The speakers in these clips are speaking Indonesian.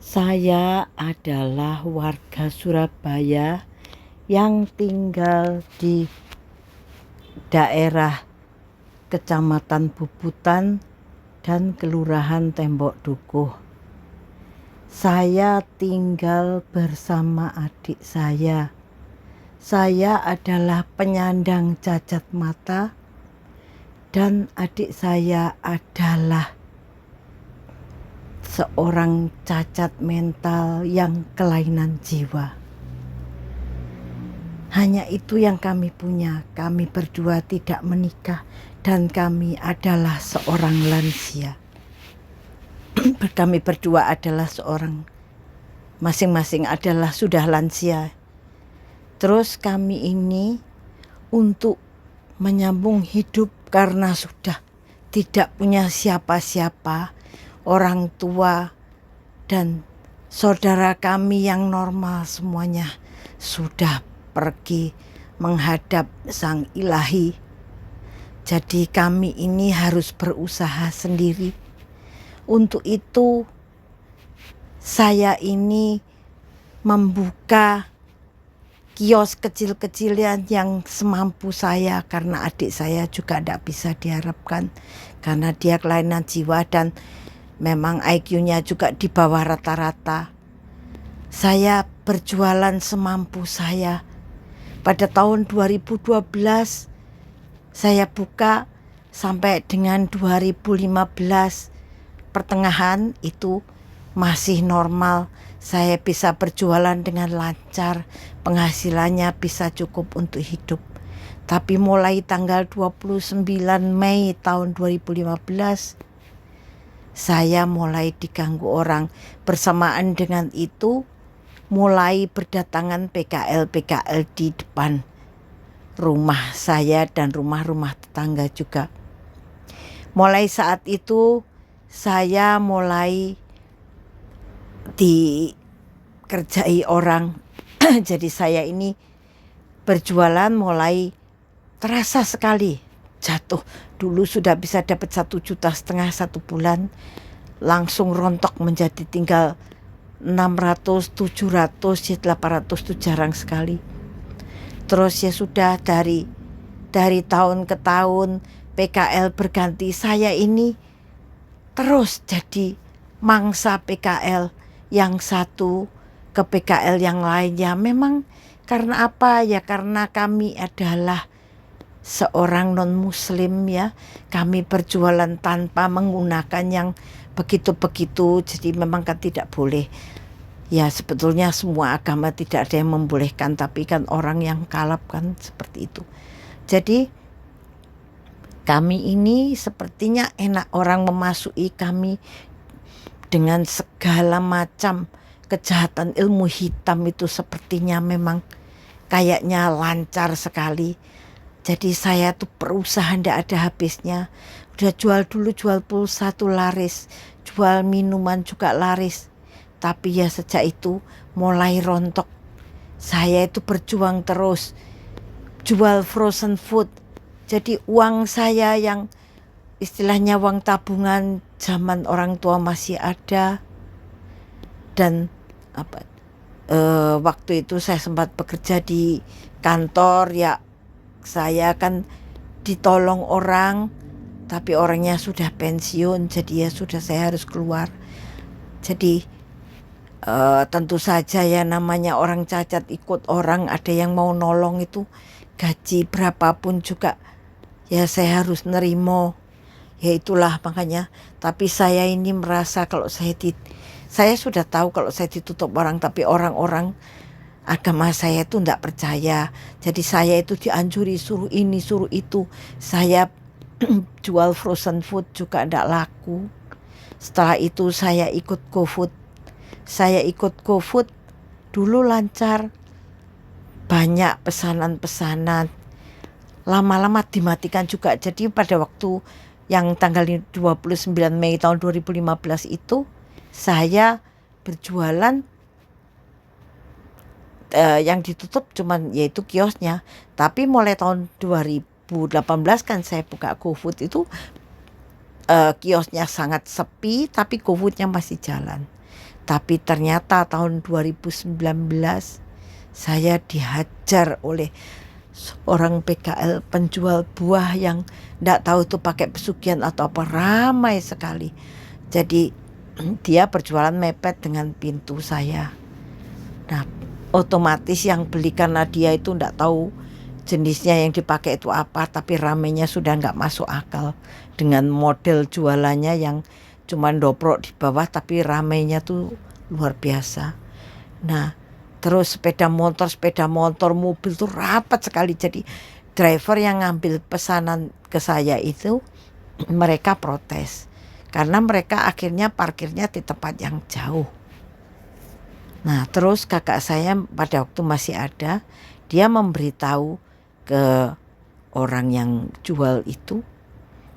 Saya adalah warga Surabaya yang tinggal di daerah Kecamatan Bubutan dan Kelurahan Tembok Dukuh. Saya tinggal bersama adik saya. Saya adalah penyandang cacat mata dan adik saya adalah seorang cacat mental yang kelainan jiwa. Hanya itu yang kami punya. Kami berdua tidak menikah dan kami adalah seorang lansia. Kami berdua adalah masing-masing adalah sudah lansia. Terus kami ini untuk menyambung hidup karena sudah tidak punya siapa-siapa, orang tua dan saudara kami yang normal semuanya sudah pergi menghadap Sang Ilahi. Jadi kami ini harus berusaha sendiri. Untuk itu saya ini membuka kios kecil-kecilan yang semampu saya karena adik saya juga tidak bisa diharapkan karena dia kelainan jiwa dan memang IQ-nya juga di bawah rata-rata. Saya berjualan semampu saya. Pada tahun 2012 saya buka sampai dengan 2015 pertengahan itu masih normal. Saya bisa berjualan dengan lancar, penghasilannya bisa cukup untuk hidup. Tapi mulai tanggal 29 Mei tahun 2015 saya mulai diganggu orang. Bersamaan dengan itu mulai berdatangan PKL di depan rumah saya dan rumah-rumah tetangga juga. Mulai saat itu saya mulai dikerjai orang. Jadi saya ini berjualan mulai terasa sekali jatuh. Dulu sudah bisa dapat 1,5 juta satu bulan, langsung rontok menjadi tinggal 600, 700, 800 itu jarang sekali. Terus ya sudah dari tahun ke tahun PKL berganti, saya ini terus jadi mangsa PKL yang satu ke PKL yang lain. Ya memang karena apa ya, karena kami adalah seorang non-muslim ya. Kami berjualan tanpa menggunakan yang begitu-begitu. Jadi memang kan tidak boleh. Ya sebetulnya semua agama tidak ada yang membolehkan, tapi kan orang yang kalap kan seperti itu. Jadi kami ini sepertinya enak orang memasuki kami dengan segala macam kejahatan ilmu hitam itu, sepertinya memang kayaknya lancar sekali. Jadi saya tuh berusaha ndak ada habisnya. Udah jual pulsa tuh laris, jual minuman juga laris. Tapi ya sejak itu mulai rontok. Saya itu berjuang terus, jual frozen food. Jadi uang saya yang istilahnya uang tabungan zaman orang tua masih ada. Dan waktu itu saya sempat bekerja di kantor ya. Saya kan ditolong orang, tapi orangnya sudah pensiun, jadi ya sudah saya harus keluar. Jadi tentu saja ya namanya orang cacat ikut orang, ada yang mau nolong itu gaji berapapun juga ya saya harus nerimo. Ya itulah makanya. Tapi saya ini merasa kalau saya sudah tahu kalau saya ditutup orang, tapi orang-orang agama saya itu tidak percaya. Jadi saya itu dianjuri suruh ini suruh itu. Saya jual frozen food juga tidak laku. Setelah itu saya ikut GoFood. Dulu lancar, banyak pesanan-pesanan. Lama-lama dimatikan juga. Jadi pada waktu yang tanggal 29 Mei tahun 2015 itu saya berjualan, yang ditutup cuman yaitu kiosnya. Tapi mulai tahun 2018 kan saya buka GoFood itu, kiosnya sangat sepi tapi GoFoodnya masih jalan. Tapi ternyata tahun 2019 saya dihajar oleh seorang PKL penjual buah yang ndak tahu tuh pakai pesugihan atau apa, ramai sekali. Jadi dia berjualan mepet dengan pintu saya. Nah, otomatis yang beli karena dia itu ndak tahu jenisnya yang dipakai itu apa, tapi ramenya sudah nggak masuk akal dengan model jualannya yang cuma doprok di bawah, tapi ramenya tuh luar biasa. Nah, terus sepeda motor, mobil tuh rapat sekali. Jadi driver yang ngambil pesanan ke saya itu mereka protes karena mereka akhirnya parkirnya di tempat yang jauh. Nah, terus kakak saya pada waktu masih ada, dia memberitahu ke orang yang jual itu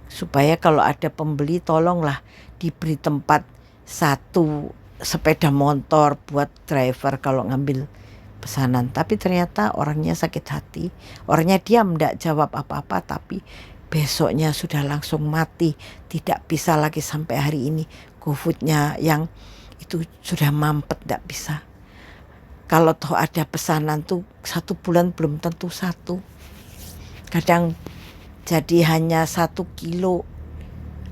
supaya kalau ada pembeli tolonglah diberi tempat satu sepeda motor buat driver kalau ngambil pesanan. Tapi ternyata orangnya sakit hati, orangnya diam ndak jawab apa-apa, tapi besoknya sudah langsung mati, tidak bisa lagi sampai hari ini. GoFoodnya yang itu sudah mampet, ndak bisa. Kalau toh ada pesanan tuh 1 bulan belum tentu satu, kadang jadi hanya 1 kilo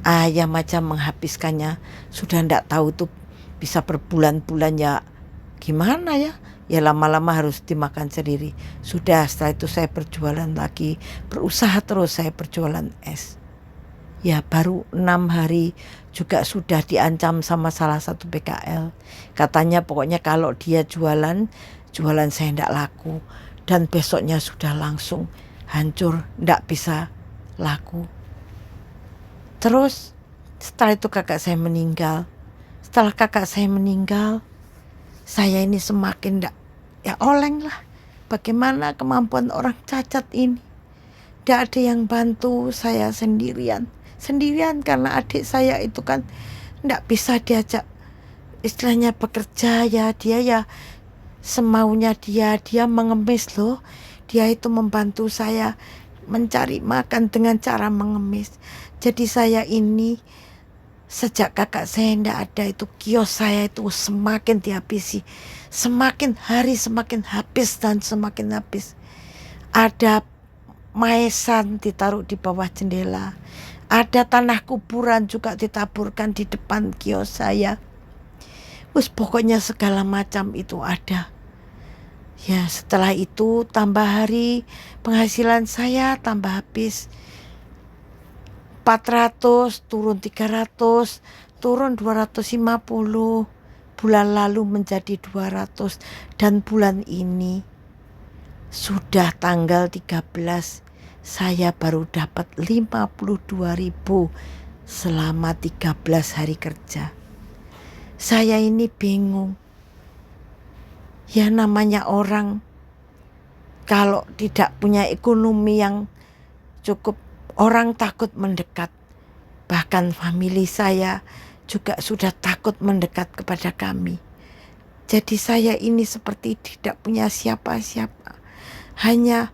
ayam aja menghabiskannya sudah ndak tahu tuh bisa berbulan-bulan. Ya gimana ya, ya lama-lama harus dimakan sendiri. Sudah setelah itu saya berjualan lagi, berusaha terus saya berjualan es. Ya baru 6 hari juga sudah diancam sama salah satu PKL. Katanya pokoknya kalau dia jualan saya ndak laku, dan besoknya sudah langsung hancur, ndak bisa laku. Terus setelah itu kakak saya meninggal. Setelah kakak saya meninggal, saya ini semakin ndak, ya oleng lah. Bagaimana kemampuan orang cacat ini? Ndak ada yang bantu, saya sendirian karena adik saya itu kan ndak bisa diajak istilahnya bekerja, ya dia ya semaunya dia mengemis loh. Dia itu membantu saya mencari makan dengan cara mengemis. Jadi saya ini sejak kakak saya ndak ada itu, kios saya itu semakin dihabisi, semakin hari semakin habis dan semakin habis. Ada maesan ditaruh di bawah jendela, ada tanah kuburan juga ditaburkan di depan kios saya. Pokoknya segala macam itu ada. Ya setelah itu tambah hari penghasilan saya tambah habis. 400 turun 300, turun 250. Bulan lalu menjadi 200, dan bulan ini sudah tanggal 13 saya baru dapat 52.000 selama 13 hari kerja. Saya ini bingung. Ya namanya orang kalau tidak punya ekonomi yang cukup, orang takut mendekat. Bahkan famili saya juga sudah takut mendekat kepada kami. Jadi saya ini seperti tidak punya siapa-siapa. Hanya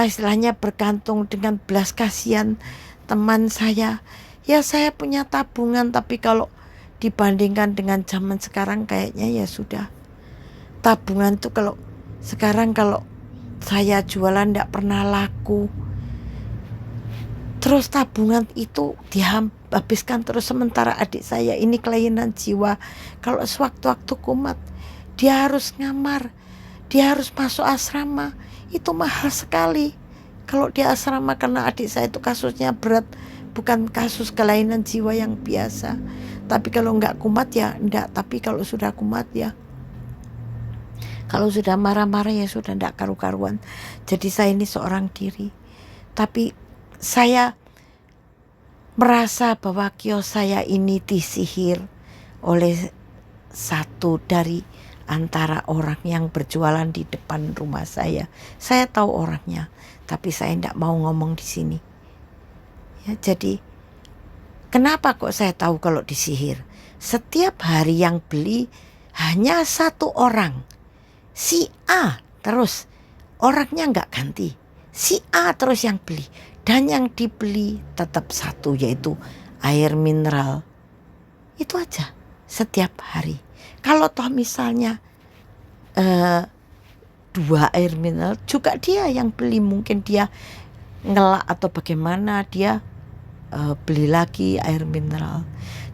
istilahnya bergantung dengan belas kasihan teman saya. Ya saya punya tabungan, tapi kalau dibandingkan dengan zaman sekarang kayaknya ya sudah. Tabungan tuh kalau sekarang kalau saya jualan ndak pernah laku. Terus tabungan itu dihabiskan terus, sementara adik saya ini kelainan jiwa. Kalau sewaktu-waktu kumat dia harus ngamar, dia harus masuk asrama. Itu mahal sekali kalau di asrama, karena adik saya itu kasusnya berat, bukan kasus kelainan jiwa yang biasa. Tapi kalau nggak kumat ya enggak, tapi kalau sudah kumat ya, kalau sudah marah-marah ya sudah enggak karu-karuan. Jadi saya ini seorang diri. Tapi saya merasa bahwa kios saya ini disihir oleh satu dari antara orang yang berjualan di depan rumah saya. Saya tahu orangnya, tapi saya enggak mau ngomong di sini. Ya, jadi kenapa kok saya tahu kalau disihir? Setiap hari yang beli hanya 1 orang, si A terus, orangnya nggak ganti, si A terus yang beli, dan yang dibeli tetap satu, yaitu air mineral Itu aja setiap hari. Kalau toh misalnya 2 air mineral juga dia yang beli, mungkin dia ngelak atau bagaimana, dia beli lagi air mineral.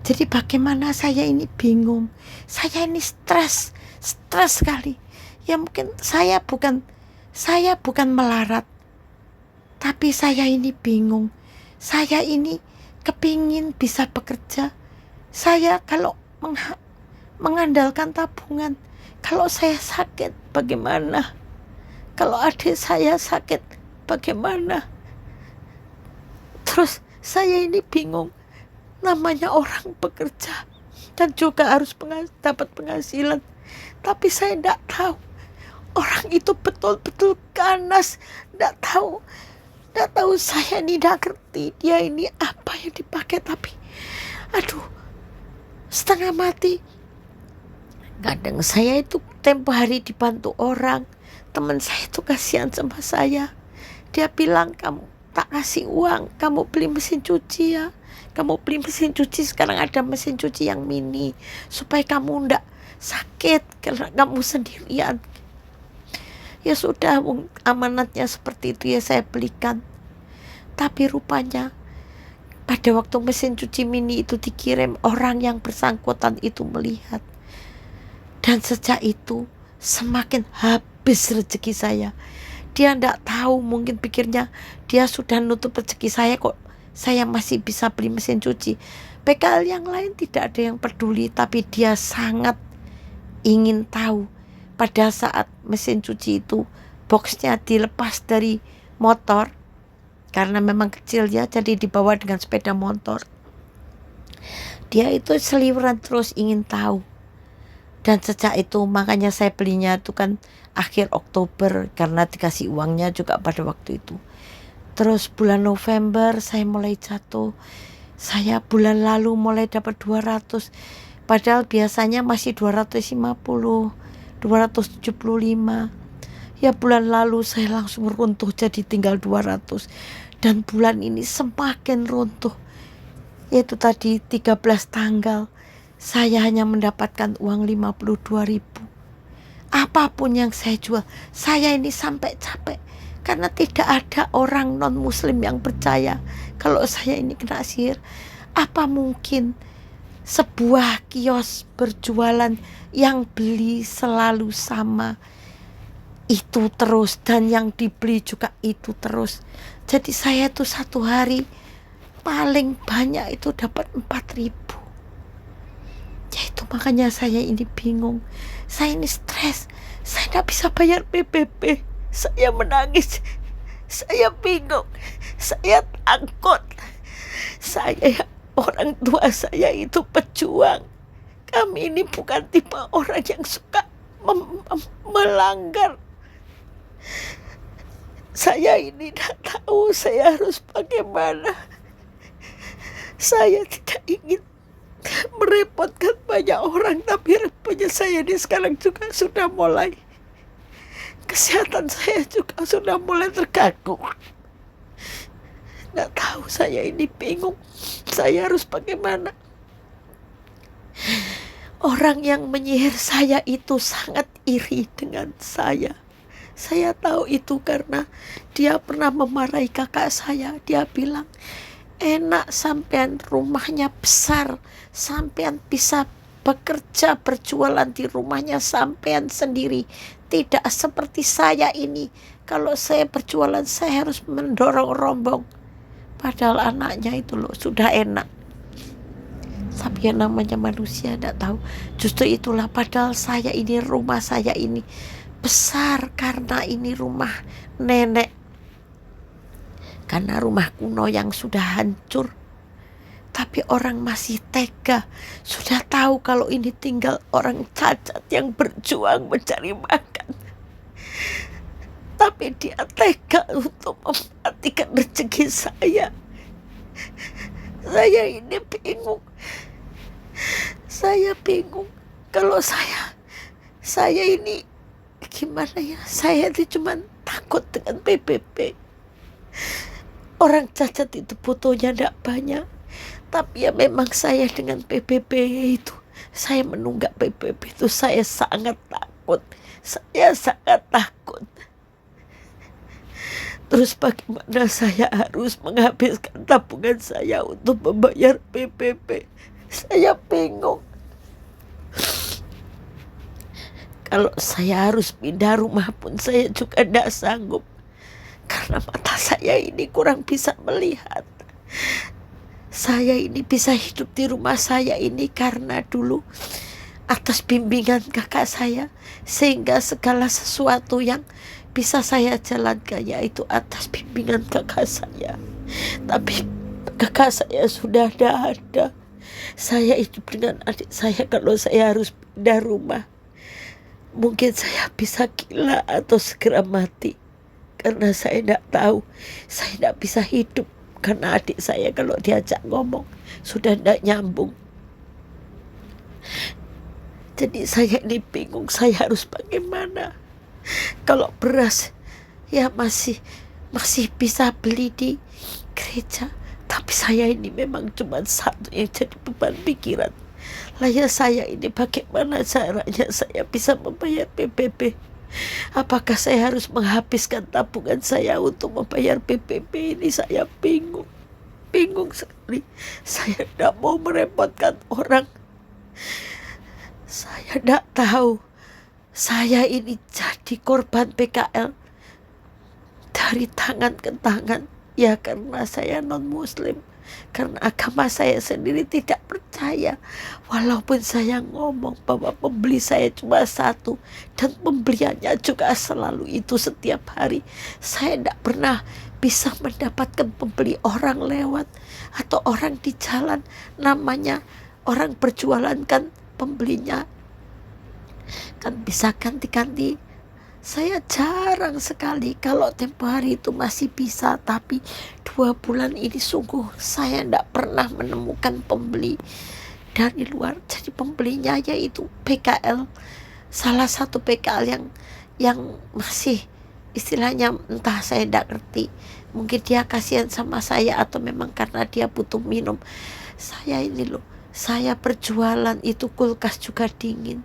Jadi bagaimana, saya ini bingung, saya ini stres sekali. Ya mungkin saya bukan melarat, tapi saya ini bingung. Saya ini kepingin bisa bekerja. Saya kalau mengandalkan tabungan, kalau saya sakit bagaimana? Kalau adik saya sakit bagaimana? Terus saya ini bingung. Namanya orang bekerja dan juga harus dapat penghasilan, tapi saya tidak tahu orang itu betul-betul ganas. Tidak tahu saya ini tidak ngerti dia ini apa yang dipakai, tapi aduh, setengah mati. Kadang saya itu tempo hari dibantu orang. Teman saya itu kasihan sama saya. Dia bilang, kamu tak kasih uang, kamu beli mesin cuci ya. Kamu beli mesin cuci, sekarang ada mesin cuci yang mini, supaya kamu ndak sakit karena kamu sendirian. Ya sudah, amanatnya seperti itu ya saya belikan. Tapi rupanya pada waktu mesin cuci mini itu dikirim, orang yang bersangkutan itu melihat. Dan sejak itu semakin habis rezeki saya. Dia tidak tahu, mungkin pikirnya dia sudah nutup rezeki saya, kok saya masih bisa beli mesin cuci. PKL yang lain tidak ada yang peduli, tapi dia sangat ingin tahu. Pada saat mesin cuci itu boxnya dilepas dari motor, karena memang kecil ya, jadi dibawa dengan sepeda motor. Dia itu seliweran terus ingin tahu. Dan sejak itu makanya saya belinya itu kan akhir Oktober, karena dikasih uangnya juga pada waktu itu. Terus bulan November saya mulai jatuh. Saya bulan lalu mulai dapat 200. Padahal biasanya masih 250, 275. Ya bulan lalu saya langsung runtuh jadi tinggal 200. Dan bulan ini semakin runtuh. Yaitu tadi 13 tanggal. Saya hanya mendapatkan uang 52.000. Apapun yang saya jual, saya ini sampai capek. Karena tidak ada orang non-muslim yang percaya kalau saya ini kena sihir. Apa mungkin sebuah kios berjualan yang beli selalu sama, itu terus, dan yang dibeli juga itu terus. Jadi saya tuh satu hari paling banyak itu dapat 4.000. Ya itu makanya saya ini bingung. Saya ini stres. Saya tidak bisa bayar PBB. Saya menangis. Saya bingung. Saya takut. Saya, orang tua saya itu pejuang. Kami ini bukan tipe orang yang suka melanggar. Saya ini tidak tahu saya harus bagaimana. Saya tidak ingin merepotkan banyak orang, tapi rupanya saya ini sekarang juga sudah mulai, kesehatan saya juga sudah mulai terganggu. Nggak tahu, saya ini bingung, saya harus bagaimana. Orang yang menyihir saya itu sangat iri dengan saya. Saya tahu itu karena dia pernah memarahi kakak saya. Dia bilang, enak sampean rumahnya besar, sampean bisa bekerja berjualan di rumahnya sampean sendiri, tidak seperti saya ini. Kalau saya berjualan saya harus mendorong rombong. Padahal anaknya itu loh sudah enak. Tapi yang namanya manusia tidak tahu. Justru itulah, padahal saya ini, rumah saya ini besar karena ini rumah nenek, karena rumah kuno yang sudah hancur. Tapi orang masih tega. Sudah tahu kalau ini tinggal orang cacat yang berjuang mencari makan, tapi dia tega untuk mematikan rezeki saya. Saya ini bingung. Saya bingung. Kalau saya ini gimana ya? Saya itu cuma takut dengan PBB. Orang cacat itu butuhnya tidak banyak, Tapi ya memang saya dengan PBB itu, saya menunggak PBB itu saya sangat takut. Saya sangat takut. Terus bagaimana saya harus menghabiskan tabungan saya untuk membayar PBB? Saya bingung. Kalau saya harus pindah rumah pun saya juga tidak sanggup. Karena mata saya ini kurang bisa melihat. Saya ini bisa hidup di rumah saya ini karena dulu atas bimbingan kakak saya. Sehingga segala sesuatu yang bisa saya jalankan yaitu atas bimbingan kakak saya. Tapi kakak saya sudah tidak ada. Saya hidup dengan adik saya. Kalau saya harus pindah rumah, mungkin saya bisa gila atau segera mati. Karena saya tidak tahu, saya tidak bisa hidup. Karena adik saya kalau diajak ngomong sudah tidak nyambung. Jadi saya ini bingung, saya harus bagaimana. Kalau beras ya masih bisa beli di gereja. Tapi saya ini memang cuma satu yang jadi beban pikiran. Lah ya saya ini bagaimana caranya saya bisa membayar PBB? Apakah saya harus menghabiskan tabungan saya untuk membayar PBB ini? Saya bingung sekali. Saya tidak mau merepotkan orang. Saya tidak tahu. Saya ini jadi korban PKL dari tangan ke tangan. Ya karena saya non muslim. Karena agama saya sendiri tidak percaya. Walaupun saya ngomong bahwa pembeli saya cuma satu. Dan pembeliannya juga selalu itu setiap hari. Saya tidak pernah bisa mendapatkan pembeli orang lewat. Atau orang di jalan. Namanya orang berjualan kan pembelinya kan bisa ganti-ganti. Saya jarang sekali. Kalau tempo hari itu masih bisa. Tapi 2 bulan ini sungguh saya tidak pernah menemukan pembeli dari luar. Jadi pembelinya yaitu PKL. Salah satu PKL yang masih istilahnya entah, saya tidak ngerti. Mungkin dia kasihan sama saya atau memang karena dia butuh minum. Saya ini loh, saya berjualan itu kulkas juga dingin.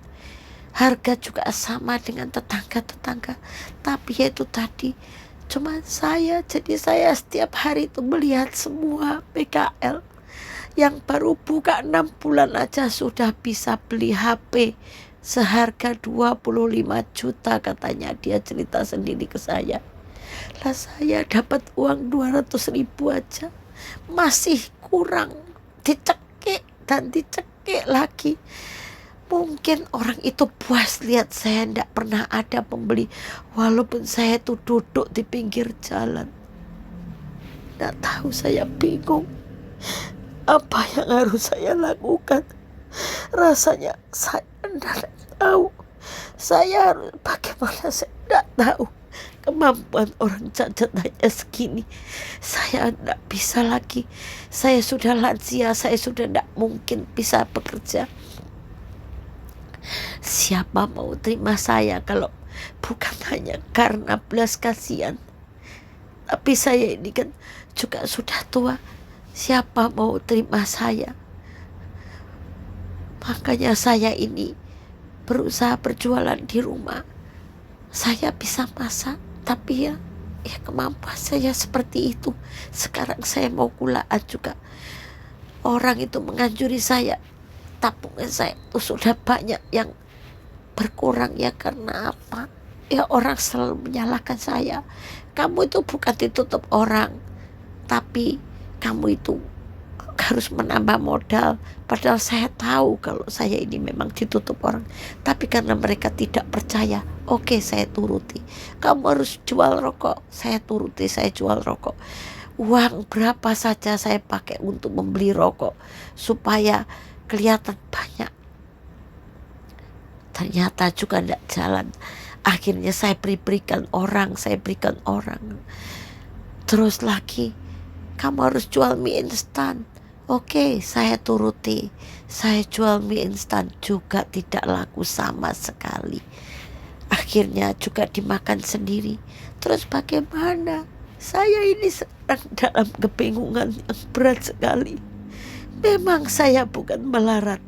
Harga juga sama dengan tetangga-tetangga. Tapi ya itu tadi, cuma saya. Jadi saya setiap hari itu melihat semua PKL yang baru buka 6 bulan aja sudah bisa beli HP seharga 25 juta katanya. Dia cerita sendiri ke saya. Lah saya dapat uang 200 ribu aja masih kurang. Dicekik dan dicekik lagi. Mungkin orang itu puas lihat saya tidak pernah ada pembeli. Walaupun saya itu duduk di pinggir jalan. Tidak tahu, saya bingung. Apa yang harus saya lakukan? Rasanya saya tidak tahu. Saya harus bagaimana, saya tidak tahu. Kemampuan orang cacat hanya segini. Saya tidak bisa lagi. Saya sudah lansia. Saya sudah tidak mungkin bisa bekerja. Siapa mau terima saya kalau bukan hanya karena belas kasihan? Tapi saya ini kan juga sudah tua. Siapa mau terima saya? Makanya saya ini berusaha berjualan di rumah. Saya bisa masak, tapi ya kemampuan saya seperti itu. Sekarang saya mau kulaan juga. Orang itu menganjuri saya. Tabungan saya itu sudah banyak yang berkurang. Ya karena apa? Ya orang selalu menyalahkan saya. Kamu itu bukan ditutup orang, tapi kamu itu harus menambah modal. Padahal saya tahu kalau saya ini memang ditutup orang. Tapi karena mereka tidak percaya, oke, saya turuti. Kamu harus jual rokok, saya turuti, saya jual rokok. Uang berapa saja saya pakai untuk membeli rokok supaya kelihatan banyak. Ternyata juga tidak jalan. Akhirnya saya berikan orang. Terus lagi, kamu harus jual mie instan. Oke, saya turuti. Saya jual mie instan juga tidak laku sama sekali. Akhirnya juga dimakan sendiri. Terus bagaimana? Saya ini sedang dalam kebingungan yang berat sekali. Memang saya bukan melarat.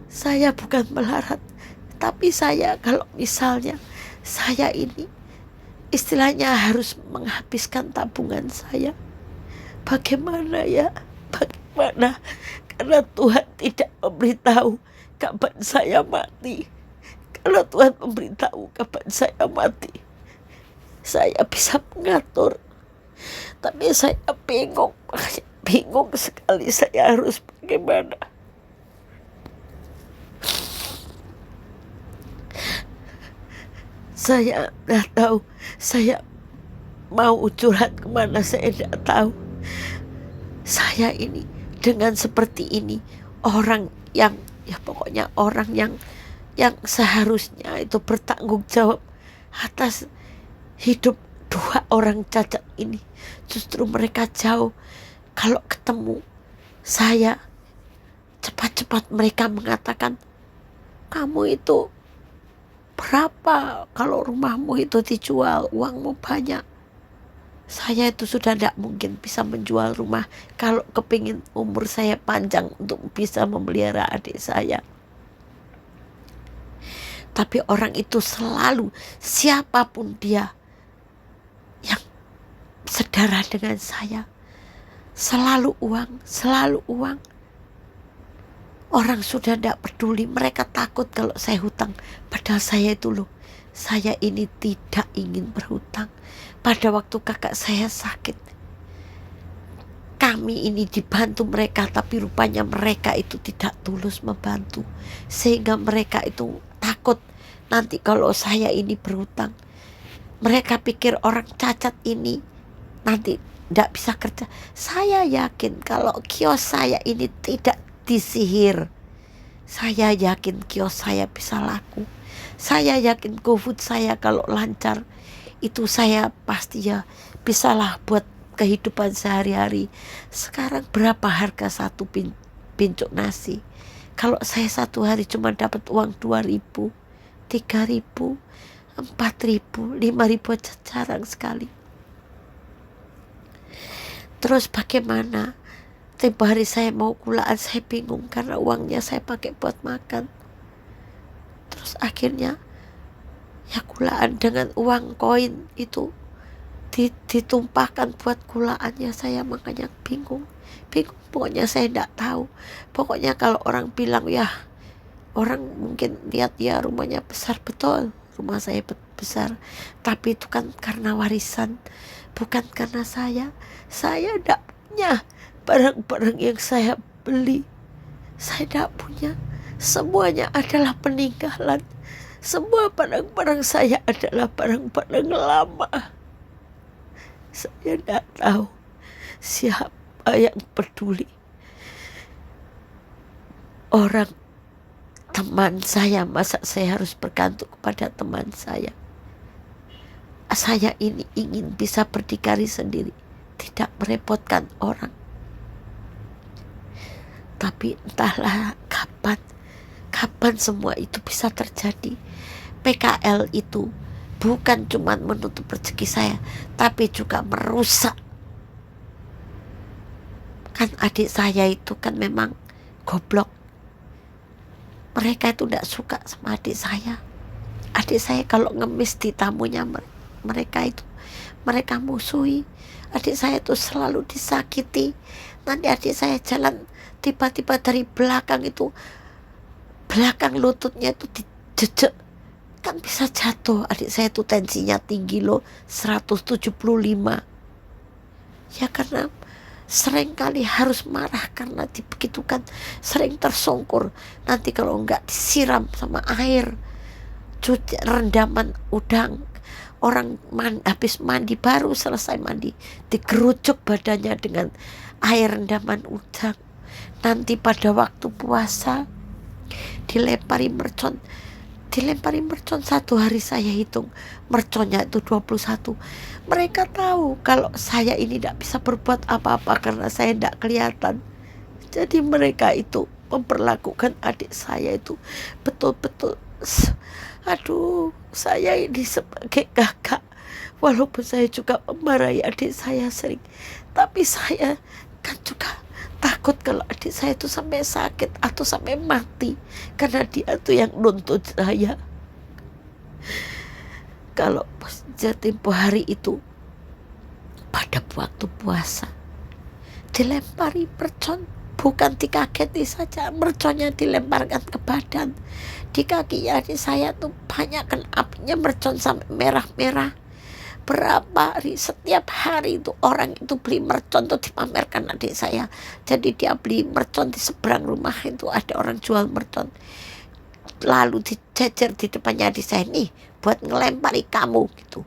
Saya bukan melarat. Tapi saya kalau misalnya saya ini istilahnya harus menghabiskan tabungan saya. Bagaimana ya? Bagaimana? Karena Tuhan tidak memberitahu kapan saya mati. Kalau Tuhan memberitahu kapan saya mati, saya bisa mengatur. Tapi saya bingung. Bingung sekali saya harus bagaimana. Saya tidak tahu. Saya mau curhat kemana saya tidak tahu. Saya ini dengan seperti ini, orang yang pokoknya orang yang seharusnya itu bertanggung jawab atas hidup 2 orang cacat ini, justru mereka jauh. Kalau ketemu saya, cepat-cepat mereka mengatakan, kamu itu berapa kalau rumahmu itu dijual, uangmu banyak. Saya itu sudah tidak mungkin bisa menjual rumah kalau kepingin umur saya panjang untuk bisa memelihara adik saya. Tapi orang itu selalu, siapapun dia yang sedara dengan saya, selalu uang, selalu uang. Orang sudah tidak peduli, mereka takut kalau saya hutang. Padahal saya itu loh, saya ini tidak ingin berhutang. Pada waktu kakak saya sakit, kami ini dibantu mereka, tapi rupanya mereka itu tidak tulus membantu. Sehingga mereka itu takut nanti kalau saya ini berhutang. Mereka pikir orang cacat ini nanti tidak bisa kerja. Saya yakin kalau kios saya ini tidak disihir, saya yakin kios saya bisa laku. Saya yakin GoFood saya kalau lancar, itu saya pasti ya bisalah buat kehidupan sehari-hari. Sekarang berapa harga satu pincuk nasi? Kalau saya satu hari cuma dapat uang 2.000, 3.000, 4.000, 5.000 aja jarang sekali. Terus bagaimana? Tempo hari saya mau kulaan, saya bingung karena uangnya saya pakai buat makan. Terus akhirnya ya kulaan dengan uang koin itu ditumpahkan buat kulaannya saya, makanya bingung. Pokoknya saya tidak tahu. Pokoknya kalau orang bilang ya, orang mungkin lihat ya rumahnya besar, betul rumah saya besar, tapi itu kan karena warisan, bukan karena saya tidak punya barang-barang yang saya beli. Saya tidak punya, semuanya adalah peninggalan. Semua barang-barang saya adalah barang-barang lama. Saya tidak tahu siapa yang peduli. Orang teman saya, masa saya harus bergantung kepada teman saya? Saya ini ingin bisa berdikari sendiri, tidak merepotkan orang. Tapi entahlah kapan semua itu bisa terjadi. PKL itu bukan cuma menutup rezeki saya, tapi juga merusak. Kan adik saya itu kan memang goblok. Mereka itu tidak suka sama adik saya. Adik saya kalau ngemis di tamunya mereka musuhi. Adik saya itu selalu disakiti. Nanti adik saya jalan, tiba-tiba dari belakang itu, belakang lututnya itu dijejek, kan bisa jatuh. Adik saya itu tensinya tinggi loh, 175. Ya karena sering kali harus marah karena dibegitukan, sering tersungkur. Nanti kalau enggak disiram sama air, rendaman udang. Orang habis mandi, baru selesai mandi, digerucuk badannya dengan air rendaman udang. Nanti pada waktu puasa dilempari mercon. 1 hari saya hitung merconnya itu 21. Mereka tahu kalau saya ini tidak bisa berbuat apa-apa karena saya tidak kelihatan. Jadi mereka itu memperlakukan adik saya itu betul-betul. Aduh, saya ini sebagai kakak, walaupun saya juga memarahi adik saya sering, tapi saya kan juga takut takut kalau adik saya itu sampai sakit atau sampai mati, karena dia tuh yang nuntut saya. Kalau tempo hari itu pada waktu puasa dilempari mercon, bukan dikageti saja, merconnya dilemparkan ke badan. Di kaki adik saya tuh banyak kan apinya, mercon sampai merah-merah. Berapa hari, setiap hari itu orang itu beli mercon tuh dipamerkan adik saya. Jadi dia beli mercon di seberang rumah itu ada orang jual mercon, lalu dijejer di depannya adik saya, nih buat ngelempari kamu gitu.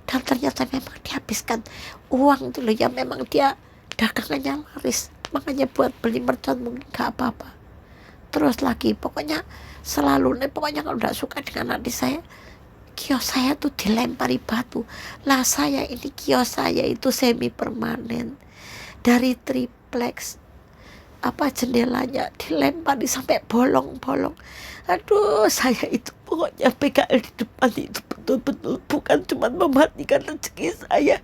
Dan ternyata memang dihabiskan uang itu loh ya, memang dia dagangannya laris, makanya buat beli mercon mungkin gak apa-apa. Terus lagi pokoknya selalu, pokoknya kalau gak suka dengan adik saya, kios saya tuh dilempari batu. Lah saya ini kios saya itu semi permanen, dari triplex, jendelanya dilempari sampai bolong-bolong. Aduh, saya itu pokoknya PKL di depan itu betul-betul bukan cuma mematikan rezeki saya.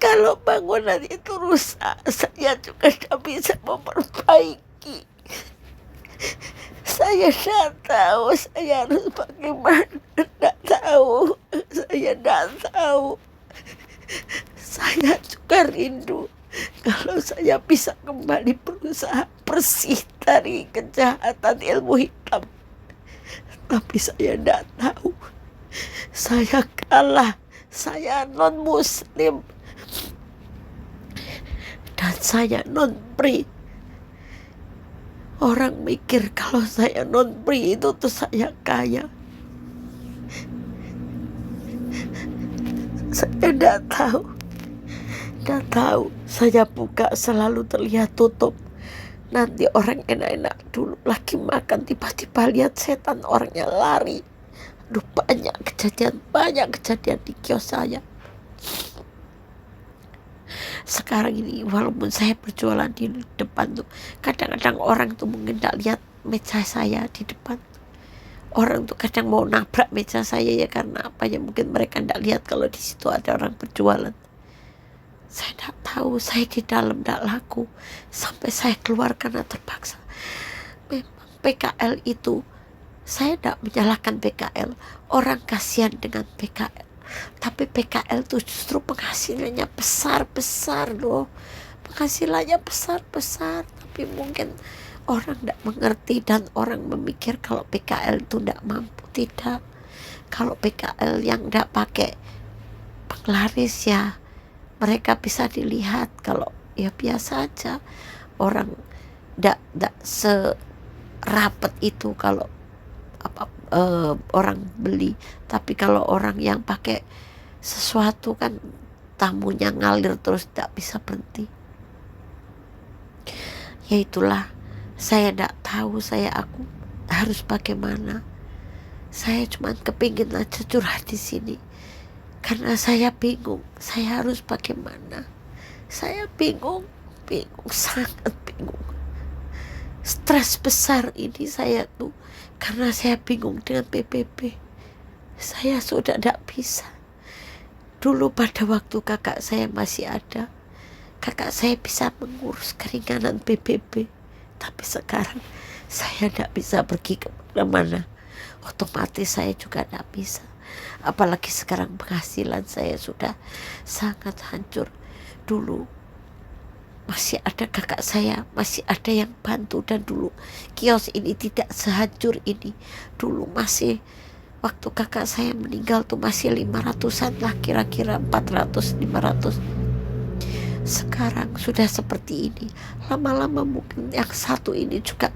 Kalau bangunan itu rusak, saya juga tidak bisa memperbaiki. Saya tidak tahu saya harus bagaimana, tidak tahu. Saya tidak tahu. Saya juga rindu kalau saya bisa kembali berusaha bersih dari kejahatan ilmu hitam. Tapi saya tidak tahu. Saya kalah. Saya non muslim. Dan saya non pri. Orang mikir kalau saya non pri itu tuh saya kaya. Saya tidak tahu. Tidak tahu. Saya buka selalu terlihat tutup. Nanti orang enak-enak dulu lagi makan, tiba-tiba lihat setan, orangnya lari. Aduh, banyak kejadian di kios saya. Sekarang ini walaupun saya berjualan di depan tuh, kadang-kadang orang tuh mungkin tidak lihat meja saya di depan. Orang tuh kadang mau nabrak meja saya ya, karena apa ya, mungkin mereka tidak lihat kalau di situ ada orang berjualan. Saya tidak tahu, saya di dalam tidak laku sampai saya keluar karena terpaksa. Memang PKL itu, saya tidak menyalahkan PKL, orang kasihan dengan PKL. Tapi PKL itu justru penghasilannya besar-besar loh. Penghasilannya besar-besar. Tapi mungkin orang tidak mengerti dan orang memikir kalau PKL itu tidak mampu. Tidak. Kalau PKL yang tidak pakai penglaris ya, mereka bisa dilihat kalau ya biasa aja. Orang tidak serapet itu kalau orang beli. Tapi kalau orang yang pakai sesuatu kan tamunya ngalir terus, tidak bisa berhenti. Ya itulah, saya tidak tahu aku harus bagaimana. Saya cuma kepingin aja curhat di sini karena saya bingung, saya harus bagaimana. Saya bingung, sangat bingung. Stres besar ini saya tuh karena saya bingung dengan PBB. Saya sudah tidak bisa. Dulu pada waktu kakak saya masih ada, kakak saya bisa mengurus keringanan PBB. Tapi sekarang saya tidak bisa pergi kemana-mana. Otomatis saya juga tidak bisa. Apalagi sekarang penghasilan saya sudah sangat hancur. Dulu masih ada kakak saya, masih ada yang bantu. Dan dulu kios ini tidak sehancur ini. Dulu masih, waktu kakak saya meninggal tuh masih 500-an lah, kira-kira 400-500. Sekarang sudah seperti ini. Lama-lama mungkin yang satu ini juga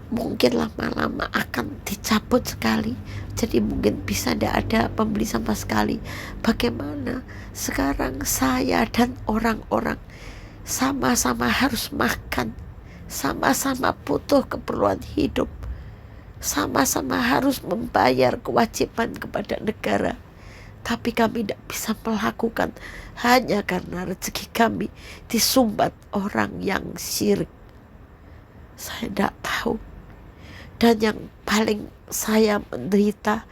mungkin lama-lama akan dicabut sekali. Jadi mungkin bisa tidak ada pembeli sama sekali. Bagaimana? Sekarang saya dan orang-orang sama-sama harus makan, sama-sama butuh keperluan hidup, sama-sama harus membayar kewajiban kepada negara. Tapi kami tidak bisa melakukan hanya karena rezeki kami disumbat orang yang syirik. Saya tidak tahu. Dan yang paling saya menderita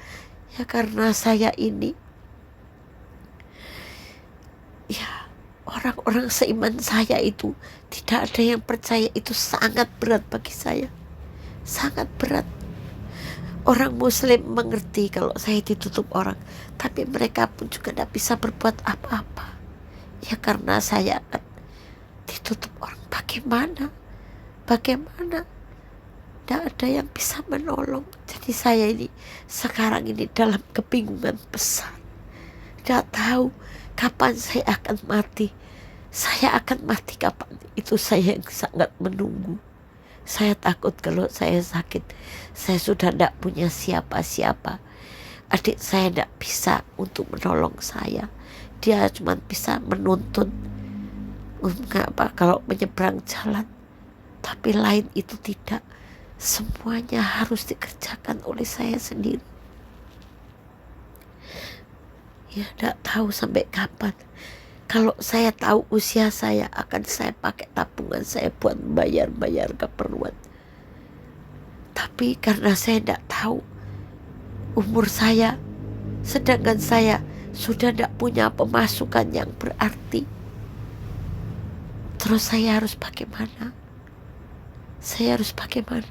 ya karena saya ini, ya orang-orang seiman saya itu Tidak ada yang percaya, itu sangat berat bagi saya. Sangat berat. Orang Muslim mengerti kalau saya ditutup orang, tapi mereka pun juga tidak bisa berbuat apa-apa. Ya karena saya akan ditutup orang. Bagaimana? Bagaimana? Tidak ada yang bisa menolong. Jadi saya ini sekarang ini dalam kebingungan besar. Tidak tahu kapan saya akan mati. Saya akan mati kapan? Itu saya yang sangat menunggu. Saya takut kalau saya sakit, saya sudah tidak punya siapa-siapa. Adik saya tidak bisa untuk menolong saya. Dia cuma bisa menuntun kalau menyeberang jalan. Tapi lain itu tidak. Semuanya harus dikerjakan oleh saya sendiri. Ya tidak tahu sampai kapan. Kalau saya tahu usia saya, akan saya pakai tabungan saya buat bayar-bayar keperluan. Tapi karena saya tidak tahu umur saya, sedangkan saya sudah tidak punya pemasukan yang berarti. Terus saya harus bagaimana? Saya harus bagaimana?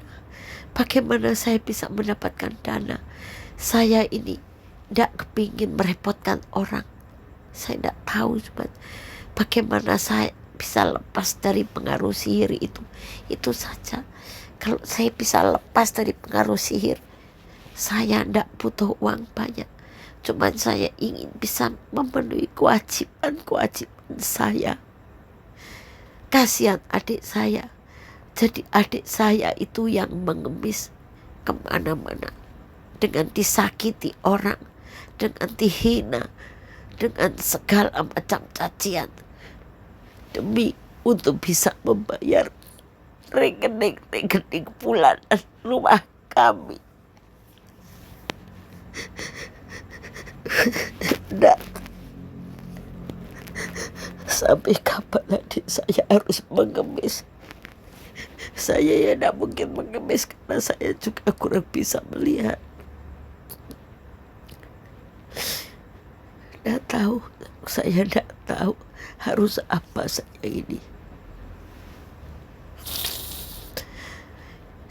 Bagaimana saya bisa mendapatkan dana? Saya ini tidak kepingin merepotkan orang. Saya tidak tahu cuma bagaimana saya bisa lepas dari pengaruh sihir itu. Itu saja. Kalau saya bisa lepas dari pengaruh sihir, saya tidak butuh uang banyak. Cuma saya ingin bisa memenuhi kewajiban saya. Kasihan adik saya. Jadi adik saya itu yang mengemis kemana-mana. Dengan disakiti orang, dengan dihina, dengan segala macam cacian, demi untuk bisa membayar rekening bulanan rumah kami. Dan sampai kapan adik saya harus mengemis? Saya ya tidak mungkin mengemis karena saya juga kurang bisa melihat. Saya tidak tahu harus apa saya ini.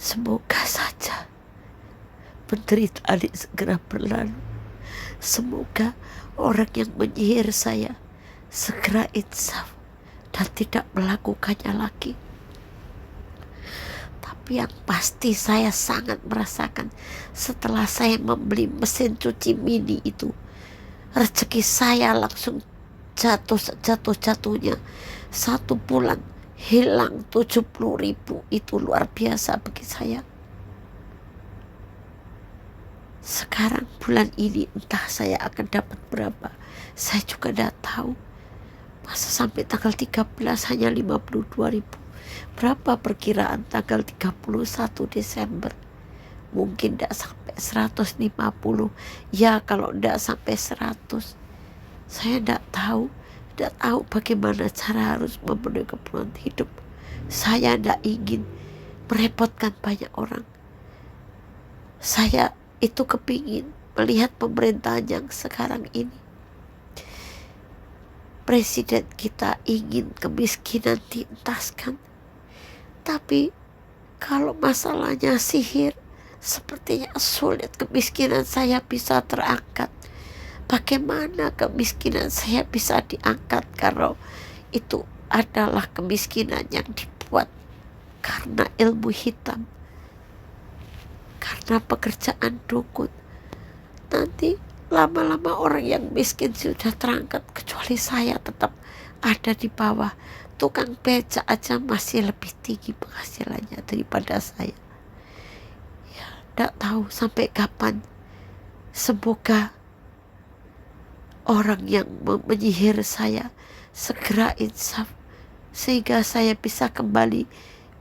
Semoga saja penderitaan ini segera berlalu. Semoga orang yang menyihir saya segera insaf dan tidak melakukannya lagi. Tapi yang pasti saya sangat merasakan setelah saya membeli mesin cuci mini itu, rezeki saya langsung jatuh sejatuh-jatuhnya. 1 bulan hilang 70.000. Itu luar biasa bagi saya. Sekarang bulan ini entah saya akan dapat berapa. Saya juga tidak tahu. Masa sampai tanggal 13 hanya 52.000. Berapa perkiraan tanggal 31 Desember? Mungkin tidak sampai 150. Ya kalau tidak sampai 100. Saya tidak tahu bagaimana cara harus memenuhi kebutuhan hidup. Saya tidak ingin merepotkan banyak orang. Saya itu kepingin melihat pemerintahan yang sekarang ini. Presiden kita ingin kemiskinan dientaskan. Tapi kalau masalahnya sihir, sepertinya sulit kemiskinan saya bisa terangkat. Bagaimana kemiskinan saya bisa diangkat kalau itu adalah kemiskinan yang dibuat karena ilmu hitam, karena pekerjaan dukun. Nanti lama-lama orang yang miskin sudah terangkat, kecuali saya tetap ada di bawah. Tukang becak aja masih lebih tinggi penghasilannya daripada saya. Ya, tidak tahu sampai kapan. Semoga orang yang menyihir saya segera insaf, sehingga saya bisa kembali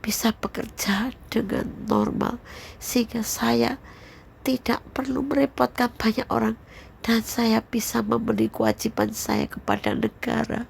bisa bekerja dengan normal, sehingga saya tidak perlu merepotkan banyak orang dan saya bisa memenuhi kewajiban saya kepada negara.